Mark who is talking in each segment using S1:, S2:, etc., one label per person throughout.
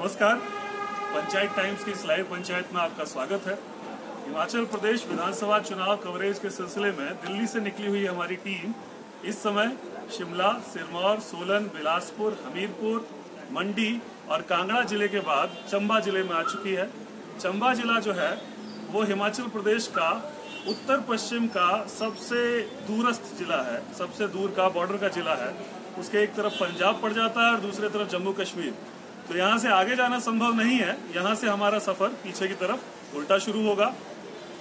S1: नमस्कार। पंचायत टाइम्स की इस लाइव पंचायत में आपका स्वागत है। हिमाचल प्रदेश विधानसभा चुनाव कवरेज के सिलसिले में दिल्ली से निकली हुई हमारी टीम इस समय शिमला, सिरमौर, सोलन, बिलासपुर, हमीरपुर, मंडी और कांगड़ा जिले के बाद चंबा जिले में आ चुकी है। चंबा जिला जो है वो हिमाचल प्रदेश का उत्तर पश्चिम का सबसे दूरस्थ जिला है, सबसे दूर का बॉर्डर का जिला है। उसके एक तरफ पंजाब पड़ जाता है और दूसरे तरफ जम्मू कश्मीर। तो यहाँ से आगे जाना संभव नहीं है। यहाँ से हमारा सफर पीछे की तरफ उल्टा शुरू होगा।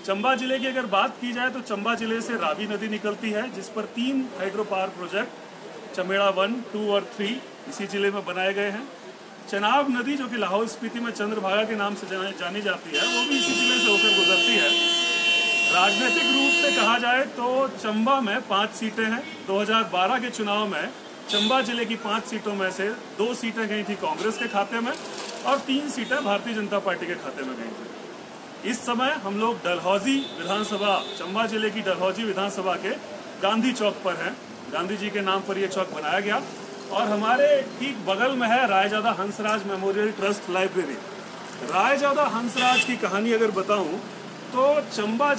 S1: चंबा जिले की अगर बात की जाए तो चंबा जिले से रावी नदी निकलती है, जिस पर 3 हाइड्रो पावर प्रोजेक्ट चमेड़ा 1, 2 और 3 इसी जिले में बनाए गए हैं। चनाब नदी जो कि लाहौल स्पीति में चंद्रभागा के नाम से जानी जाती है, वो भी इसी जिले से होकर गुजरती है। राजनीतिक रूप से कहा जाए तो चंबा में 5 सीटें हैं। 2012 के चुनाव में चंबा जिले की 5 सीटों में से 2 सीटें गई थी कांग्रेस के खाते में और 3 सीटें भारतीय जनता पार्टी के खाते में गई थी। इस समय हम लोग डलहौजी विधानसभा, चंबा जिले की डलहौजी विधानसभा के गांधी चौक पर हैं। गांधी जी के नाम पर यह चौक बनाया गया और हमारे ठीक बगल में है Raizada Hansraj memorial trust library. Raizada Hansraj की कहानी अगर बताऊं तो चंबा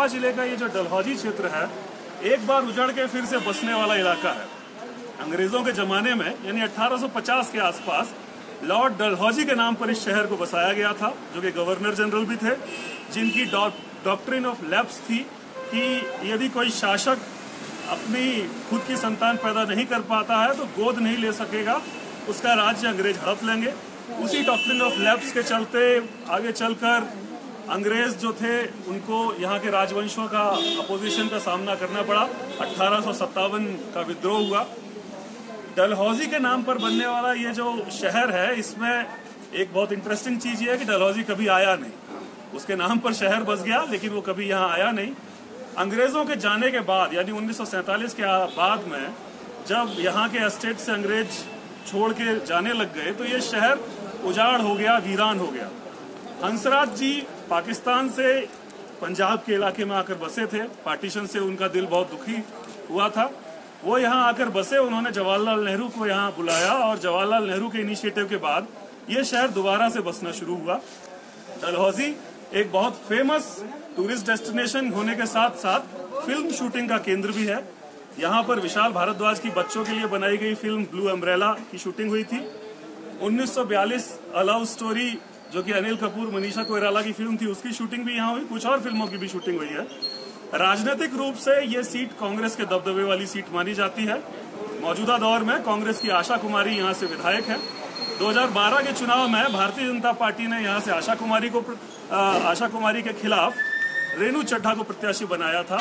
S1: जिले का ये जो डलहौजी क्षेत्र है, एक बार उजड़ के फिर से बसने वाला इलाका है। अंग्रेजों के जमाने में यानी 1850 के आसपास लॉर्ड डलहौजी के नाम पर इस शहर को बसाया गया था, जो कि गवर्नर जनरल भी थे, जिनकी डॉक्ट्रिन ऑफ लैप्स थी कि यदि कोई शासक अपनी खुद की संतान पैदा नहीं कर पाता है तो गोद नहीं ले सकेगा, उसका राज्य अंग्रेज हड़प लेंगे। उसी डॉक्ट्रिन ऑफ लैप्स के चलते आगे चलकर अंग्रेज जो थे उनको यहाँ के राजवंशों का अपोजिशन का सामना करना पड़ा। 1857 का विद्रोह हुआ। डलहौजी के नाम पर बनने वाला ये जो शहर है, इसमें एक बहुत इंटरेस्टिंग चीज ये है कि डलहौजी कभी आया नहीं। उसके नाम पर शहर बस गया, लेकिन वो कभी यहाँ आया नहीं। अंग्रेजों के जाने के बाद यानी 1947 के बाद में जब यहाँ के एस्टेट से अंग्रेज छोड़ के जाने लग गए तो ये शहर उजाड़ हो गया, वीरान हो गया। हंसराज जी पाकिस्तान से पंजाब के इलाके में आकर बसे थे। पार्टीशन से उनका दिल बहुत दुखी हुआ था। वो यहाँ आकर बसे, उन्होंने जवाहरलाल नेहरू को यहाँ बुलाया और जवाहरलाल नेहरू के इनिशिएटिव के बाद ये शहर दोबारा से बसना शुरू हुआ। डलहौजी एक बहुत फेमस टूरिस्ट डेस्टिनेशन होने के साथ साथ फिल्म शूटिंग का केंद्र भी है। यहाँ पर विशाल भारद्वाज की बच्चों के लिए बनाई गई फिल्म ब्लू अम्ब्रेला की शूटिंग हुई थी। 1942 अ लव स्टोरी जो कि अनिल कपूर, मनीषा कोइराला की फिल्म थी, उसकी शूटिंग भी यहाँ हुई। कुछ और फिल्मों की भी शूटिंग हुई है। राजनीतिक रूप से ये सीट कांग्रेस के दबदबे वाली सीट मानी जाती है। मौजूदा दौर में कांग्रेस की आशा कुमारी यहाँ से विधायक है। 2012 के चुनाव में भारतीय जनता पार्टी ने यहाँ से आशा कुमारी के खिलाफ रेणु चड्ढा को प्रत्याशी बनाया था।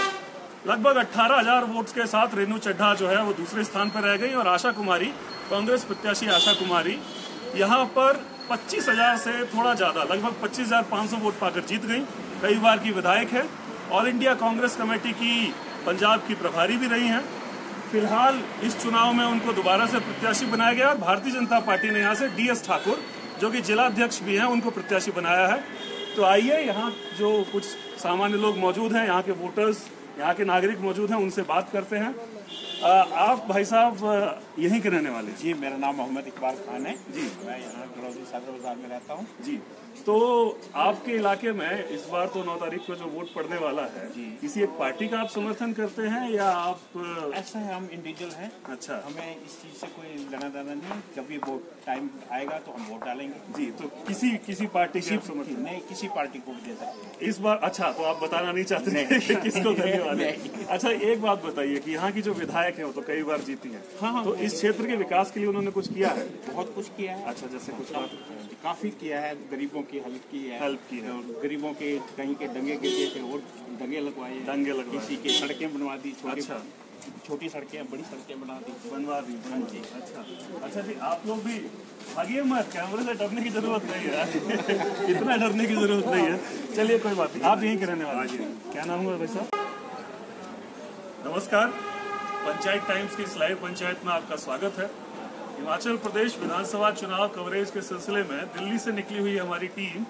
S1: लगभग 18,000 वोट्स के साथ रेणु चड्ढा जो है वो दूसरे स्थान पर रह गई और आशा कुमारी, कांग्रेस प्रत्याशी आशा कुमारी यहाँ पर 25,000 से थोड़ा ज्यादा, लगभग 25,500 वोट पाकर जीत गई। कई बार की विधायक है। ऑल इंडिया कांग्रेस कमेटी की पंजाब की प्रभारी भी रही हैं। फिलहाल इस चुनाव में उनको दोबारा से प्रत्याशी बनाया गया और भारतीय जनता पार्टी ने यहाँ से DS ठाकुर, जो कि जिला अध्यक्ष भी हैं, उनको प्रत्याशी बनाया है। तो आइए, यहाँ जो कुछ सामान्य लोग मौजूद हैं, यहाँ के वोटर्स, यहाँ के नागरिक मौजूद हैं, उनसे बात करते हैं। आप भाई साहब यहीं के रहने वाले?
S2: जी, मेरा नाम मोहम्मद इकबाल खान है जी। मैं यहाँ डलहौजी सदर बाजार में रहता हूँ
S1: जी। तो आपके इलाके में इस बार तो 9 तारीख को जो वोट पड़ने वाला है जी, किसी एक पार्टी का आप समर्थन करते हैं या आप?
S2: ऐसा है, हम इंडिविजुअल हैं।
S1: अच्छा, हमें
S2: इस चीज से कोई लेना देना नहीं। जब भी वोट टाइम आएगा तो हम वोट डालेंगे
S1: जी। तो किसी पार्टी के समर्थन
S2: नहीं, किसी पार्टी को भी दे सकते
S1: इस बार? अच्छा, तो आप बताना नहीं चाहते किसको करने वाले? अच्छा, एक बात बताइए कि यहाँ की जो विधायक है वो तो कई बार जीती है।
S2: हाँ,
S1: तो इस क्षेत्र के विकास के लिए उन्होंने कुछ किया है?
S2: बहुत कुछ किया है।
S1: अच्छा, जैसे कुछ
S2: काफी किया है। गरीबों की हेल्प की है। गरीबों के कहीं के दंगे गिरते थे और दंगे लगवाए, किसी की सड़कें बनवा दी, छोटी सड़कें, बड़ी सड़कें बनवा दी। हाँ जी।
S1: अच्छा जी, आप लोग भी भागिए मत, कैमरे से डरने की जरूरत नहीं है। इतना डरने की जरूरत नहीं है। चलिए, कोई बात नहीं, आप यहीं के रहने वाले हैं। क्या नाम हुआ भाई साहब? नमस्कार। पंचायत टाइम्स की इस लाइव पंचायत में आपका स्वागत है। हिमाचल प्रदेश विधानसभा चुनाव कवरेज के सिलसिले में दिल्ली से निकली हुई हमारी टीम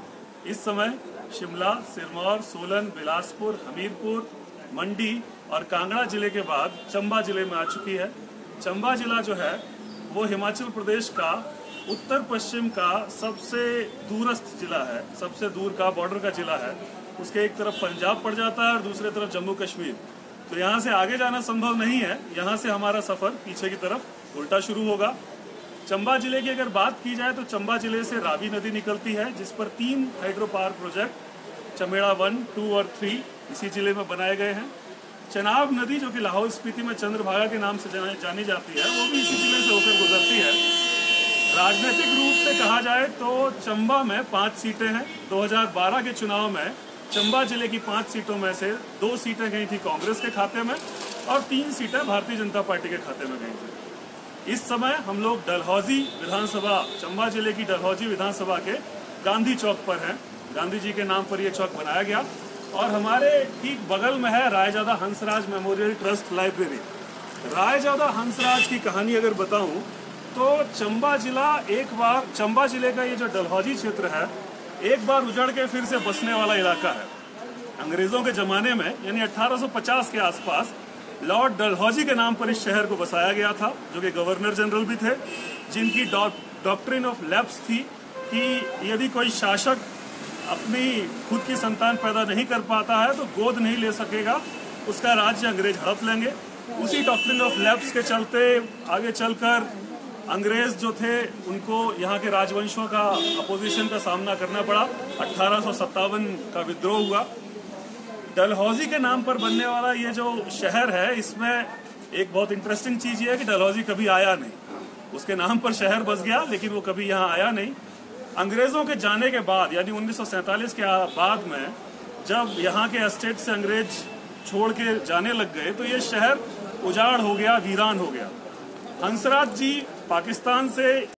S1: इस समय शिमला, सिरमौर, सोलन, बिलासपुर, हमीरपुर, मंडी और कांगड़ा जिले के बाद चंबा जिले में आ चुकी है। चंबा जिला जो है वो हिमाचल प्रदेश का उत्तर पश्चिम का सबसे दूरस्थ जिला है, सबसे दूर का बॉर्डर का जिला है। उसके एक तरफ पंजाब पड़ जाता है और दूसरे तरफ जम्मू कश्मीर। तो यहाँ से आगे जाना संभव नहीं है। यहाँ से हमारा सफर पीछे की तरफ उल्टा शुरू होगा। चंबा जिले की अगर बात की जाए तो चंबा जिले से रावी नदी निकलती है, जिस पर 3 हाइड्रो पावर प्रोजेक्ट चमेड़ा 1, 2 और 3 इसी जिले में बनाए गए हैं। चनाब नदी जो कि लाहौल स्पीति में चंद्रभागा के नाम से जानी जाती है, वो भी इसी जिले से होकर गुजरती है। राजनीतिक रूप से कहा जाए तो चंबा में 5 सीटें हैं। 2012 के चुनाव में चंबा जिले की 5 सीटों में से 2 सीटें गई थी कांग्रेस के खाते में और 3 सीटें भारतीय जनता पार्टी के खाते में गई थी। इस समय हम लोग डलहौजी विधानसभा, चंबा जिले की डलहौजी विधानसभा के गांधी चौक पर हैं। गांधी जी के नाम पर यह चौक बनाया गया और हमारे ठीक बगल में है Raizada Hansraj memorial trust library. Raizada Hansraj की कहानी अगर बताऊं तो चंबा जिले का ये जो डलहौजी क्षेत्र है, एक बार उजड़ के फिर से बसने वाला इलाका है। अंग्रेजों के जमाने में यानी 1850 के आसपास लॉर्ड डलहौजी के नाम पर इस शहर को बसाया गया था, जो कि गवर्नर जनरल भी थे, जिनकी डॉक्ट्रिन ऑफ लैप्स थी कि यदि कोई शासक अपनी खुद की संतान पैदा नहीं कर पाता है तो गोद नहीं ले सकेगा, उसका राज्य अंग्रेज हड़प लेंगे। उसी डॉक्ट्रिन ऑफ लैप्स के चलते आगे चलकर अंग्रेज जो थे उनको यहाँ के राजवंशों का अपोजिशन का सामना करना पड़ा। 1857 का विद्रोह हुआ। डलहौजी के नाम पर बनने वाला ये जो शहर है, इसमें एक बहुत इंटरेस्टिंग चीज ये है कि डलहौजी कभी आया नहीं। उसके नाम पर शहर बस गया लेकिन वो कभी यहाँ आया नहीं। अंग्रेजों के जाने के बाद यानी 1947 के बाद में जब यहाँ के एस्टेट से अंग्रेज छोड़ के जाने लग गए तो ये शहर उजाड़ हो गया, वीरान हो गया। हंसराज जी पाकिस्तान से